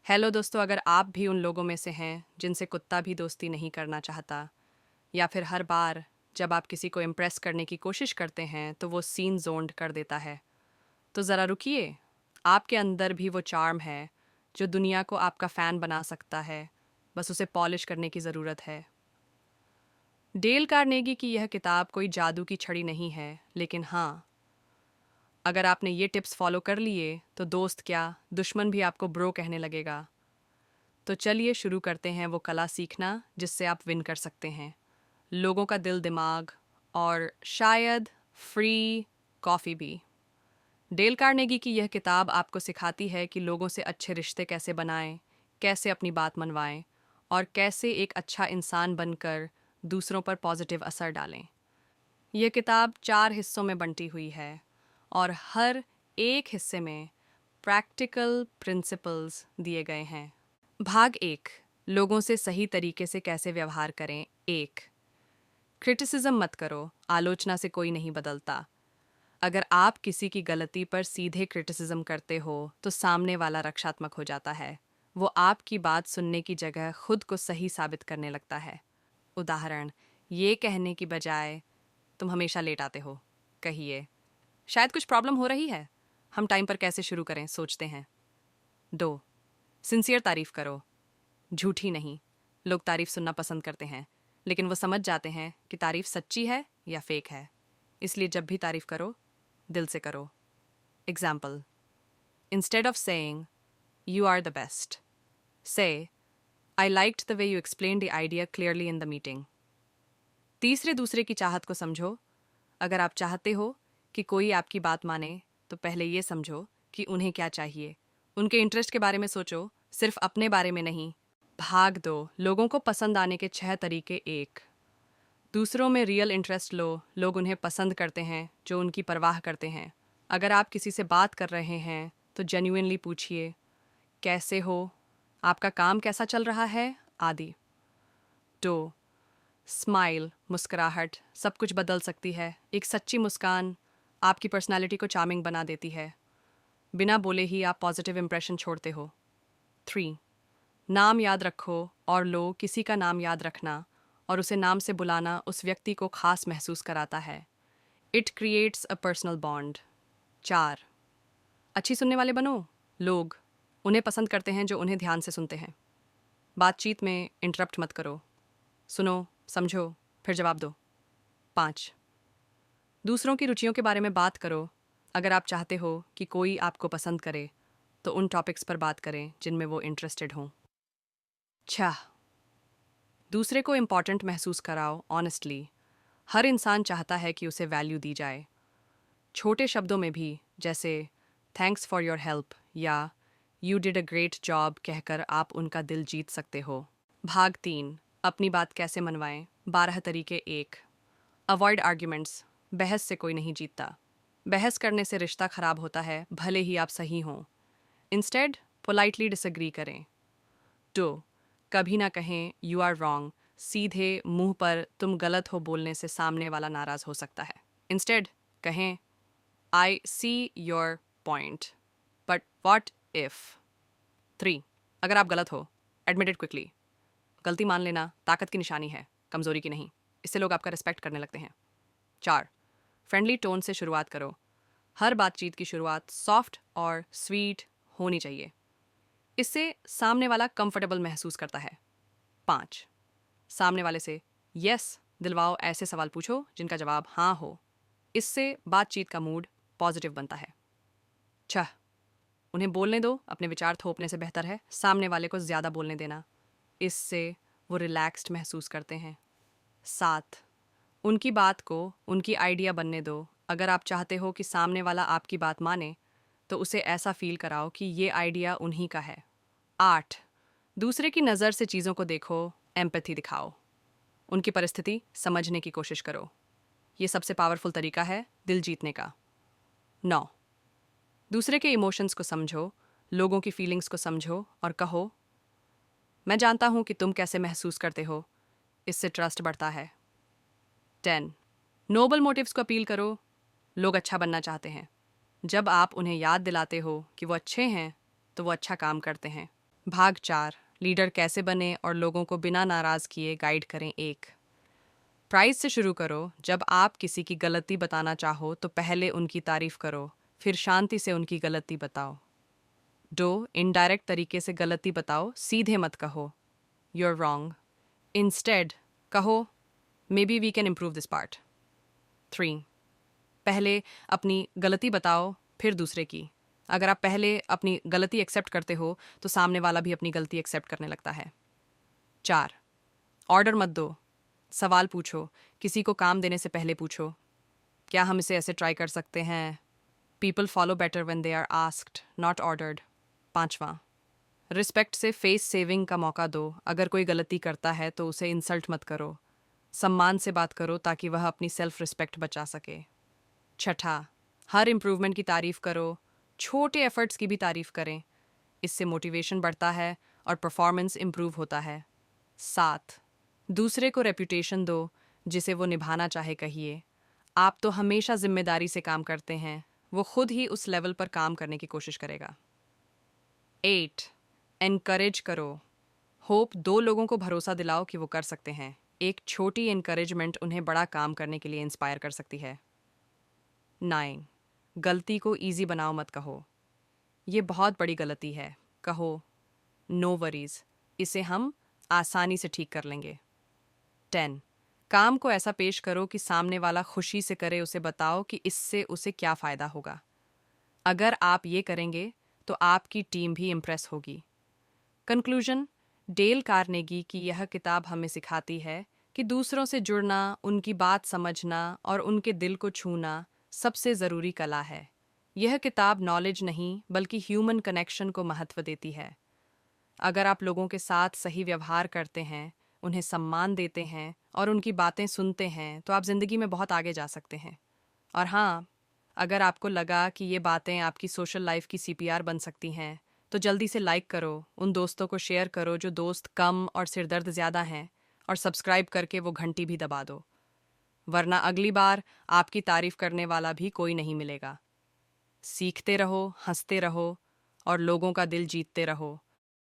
Hello दोस्तों, अगर आप भी उन लोगों में से हैं जिनसे कुत्ता भी दोस्ती नहीं करना चाहता, या फिर हर बार जब आप किसी को इम्प्रेस करने की कोशिश करते हैं तो वो सीन जोन्ड कर देता है, तो ज़रा रुकिए। आपके अंदर भी वो चार्म है जो दुनिया को आपका फ़ैन बना सकता है, बस उसे पॉलिश करने की ज़रूरत है। डेल कार्नेगी की यह किताब कोई जादू की छड़ी नहीं है, लेकिन हाँ, अगर आपने ये टिप्स फॉलो कर लिए तो दोस्त क्या, दुश्मन भी आपको ब्रो कहने लगेगा। तो चलिए शुरू करते हैं वो कला सीखना जिससे आप विन कर सकते हैं लोगों का दिल दिमाग, और शायद फ्री कॉफ़ी भी। डेल कार्नेगी की यह किताब आपको सिखाती है कि लोगों से अच्छे रिश्ते कैसे बनाएं, कैसे अपनी बात मनवाएं, और कैसे एक अच्छा इंसान बनकर दूसरों पर पॉजिटिव असर डालें। यह किताब 4 हिस्सों में बंटी हुई है, और हर एक हिस्से में प्रैक्टिकल प्रिंसिपल्स दिए गए हैं। भाग 1, लोगों से सही तरीके से कैसे व्यवहार करें। 1, क्रिटिसिज्म मत करो, आलोचना से कोई नहीं बदलता। अगर आप किसी की गलती पर सीधे क्रिटिसिज्म करते हो तो सामने वाला रक्षात्मक हो जाता है। वो आपकी बात सुनने की जगह खुद को सही साबित करने लगता है। उदाहरण, ये कहने की बजाय तुम हमेशा लेट आते हो, कहिए शायद कुछ प्रॉब्लम हो रही है, हम टाइम पर कैसे शुरू करें सोचते हैं। 2, सिंसियर तारीफ करो, झूठी नहीं। लोग तारीफ सुनना पसंद करते हैं, लेकिन वो समझ जाते हैं कि तारीफ सच्ची है या फेक है। इसलिए जब भी तारीफ करो, दिल से करो। Example, instead of saying you are the best, say I liked the way you explain the idea clearly in the meeting. तीसरे, दूसरे की चाहत को समझो। अगर आप चाहते हो कि कोई आपकी बात माने, तो पहले ये समझो कि उन्हें क्या चाहिए। उनके इंटरेस्ट के बारे में सोचो, सिर्फ अपने बारे में नहीं। भाग 2, लोगों को पसंद आने के 6 तरीके। 1, दूसरों में रियल इंटरेस्ट लो। लोग उन्हें पसंद करते हैं जो उनकी परवाह करते हैं। अगर आप किसी से बात कर रहे हैं तो जेन्युइनली पूछिए, कैसे हो, आपका काम कैसा चल रहा है, आदि। 2, स्माइल, मुस्कुराहट सब कुछ बदल सकती है। एक सच्ची मुस्कान आपकी पर्सनालिटी को चार्मिंग बना देती है। बिना बोले ही आप पॉजिटिव इंप्रेशन छोड़ते हो। 3, नाम याद रखो और लो। किसी का नाम याद रखना और उसे नाम से बुलाना उस व्यक्ति को खास महसूस कराता है। It creates a personal bond. 4, अच्छी सुनने वाले बनो। लोग उन्हें पसंद करते हैं जो उन्हें ध्यान से सुनते हैं। बातचीत में इंटरप्ट मत करो, सुनो, समझो, फिर जवाब दो। 5, दूसरों की रुचियों के बारे में बात करो। अगर आप चाहते हो कि कोई आपको पसंद करे तो उन टॉपिक्स पर बात करें जिनमें वो इंटरेस्टेड हों। 6, दूसरे को इम्पॉर्टेंट महसूस कराओ ऑनेस्टली। हर इंसान चाहता है कि उसे वैल्यू दी जाए, छोटे शब्दों में भी, जैसे थैंक्स फॉर योर हेल्प या you did a great job कहकर आप उनका दिल जीत सकते हो। भाग 3, अपनी बात कैसे मनवाएं। 12 तरीके। 1, अवॉइड आर्ग्यूमेंट्स, बहस से कोई नहीं जीतता। बहस करने से रिश्ता खराब होता है, भले ही आप सही हों। इंस्टेड पोलाइटली डिसएग्री करें। 2, कभी ना कहें यू आर रॉन्ग। सीधे मुंह पर तुम गलत हो बोलने से सामने वाला नाराज हो सकता है। इंस्टेड कहें I see your point, but what if. 3, अगर आप गलत हो, एडमिट इट क्विकली। गलती मान लेना ताकत की निशानी है, कमजोरी की नहीं। इससे लोग आपका रिस्पेक्ट करने लगते हैं। 4, फ्रेंडली टोन से शुरुआत करो। हर बातचीत की शुरुआत सॉफ्ट और स्वीट होनी चाहिए, इससे सामने वाला कंफर्टेबल महसूस करता है। 5, सामने वाले से यस दिलवाओ। ऐसे सवाल पूछो जिनका जवाब हाँ हो, इससे बातचीत का मूड पॉजिटिव बनता है। 6, उन्हें बोलने दो। अपने विचार थोपने से बेहतर है सामने वाले को ज़्यादा बोलने देना, इससे वो रिलैक्स्ड महसूस करते हैं। 7, उनकी बात को उनकी आइडिया बनने दो। अगर आप चाहते हो कि सामने वाला आपकी बात माने, तो उसे ऐसा फील कराओ कि ये आइडिया उन्हीं का है। 8, दूसरे की नज़र से चीज़ों को देखो, एम्पैथी दिखाओ। उनकी परिस्थिति समझने की कोशिश करो। ये सबसे पावरफुल तरीका है दिल जीतने का। 9, दूसरे के इमोशंस को समझो। लोगों की फीलिंग्स को समझो और कहो, मैं जानता हूँ कि तुम कैसे महसूस करते हो। इससे ट्रस्ट बढ़ता है। 10, नोबल मोटिव्स को अपील करो। लोग अच्छा बनना चाहते हैं। जब आप उन्हें याद दिलाते हो कि वो अच्छे हैं, तो वो अच्छा काम करते हैं। भाग 4, लीडर कैसे बने और लोगों को बिना नाराज किए गाइड करें। 1, प्राइज से शुरू करो। जब आप किसी की गलती बताना चाहो तो पहले उनकी तारीफ करो, फिर शांति से उनकी गलती बताओ। 2, इनडायरेक्ट तरीके से गलती बताओ, सीधे मत कहो you're wrong. Instead, कहो maybe we can improve this part. 3, पहले अपनी गलती बताओ फिर दूसरे की। अगर आप पहले अपनी गलती एक्सेप्ट करते हो तो सामने वाला भी अपनी गलती एक्सेप्ट करने लगता है। 4, ऑर्डर मत दो, सवाल पूछो। किसी को काम देने से पहले पूछो, क्या हम इसे ऐसे ट्राई कर सकते हैं? People follow better when they are asked, not ordered. 5वां, रिस्पेक्ट से फेस सेविंग का मौका दो। अगर कोई गलती करता है तो उसे इंसल्ट मत करो, सम्मान से बात करो ताकि वह अपनी सेल्फ रिस्पेक्ट बचा सके। 6, हर इम्प्रूवमेंट की तारीफ करो, छोटे एफर्ट्स की भी तारीफ करें, इससे मोटिवेशन बढ़ता है और परफॉर्मेंस इम्प्रूव होता है। 7, दूसरे को रेपुटेशन दो, जिसे वो निभाना चाहे कहिए, आप तो हमेशा जिम्मेदारी से काम करते हैं, वो खुद ही उस लेवल पर काम करने की कोशिश करेगा। 8, एनकरेज करो, होप 2 लोगों को भरोसा दिलाओ कि वो कर सकते हैं। एक छोटी एनकरेजमेंट उन्हें बड़ा काम करने के लिए इंस्पायर कर सकती है। 9, गलती को इजी बनाओ, मत कहो ये बहुत बड़ी गलती है, कहो नो वरीज, इसे हम आसानी से ठीक कर लेंगे। 10, काम को ऐसा पेश करो कि सामने वाला खुशी से करे, उसे बताओ कि इससे उसे क्या फ़ायदा होगा। अगर आप ये करेंगे तो आपकी टीम भी इम्प्रेस होगी। कंक्लूजन, डेल कार्नेगी की यह किताब हमें सिखाती है कि दूसरों से जुड़ना, उनकी बात समझना और उनके दिल को छूना सबसे ज़रूरी कला है। यह किताब नॉलेज नहीं बल्कि ह्यूमन कनेक्शन को महत्व देती है। अगर आप लोगों के साथ सही व्यवहार करते हैं, उन्हें सम्मान देते हैं और उनकी बातें सुनते हैं तो आप ज़िंदगी में बहुत आगे जा सकते हैं। और हाँ, अगर आपको लगा कि ये बातें आपकी सोशल लाइफ की सीपीआर बन सकती हैं तो जल्दी से लाइक करो, उन दोस्तों को शेयर करो जो दोस्त कम और सिरदर्द ज़्यादा हैं, और सब्सक्राइब करके वो घंटी भी दबा दो, वरना अगली बार आपकी तारीफ करने वाला भी कोई नहीं मिलेगा। सीखते रहो, हंसते रहो और लोगों का दिल जीतते रहो।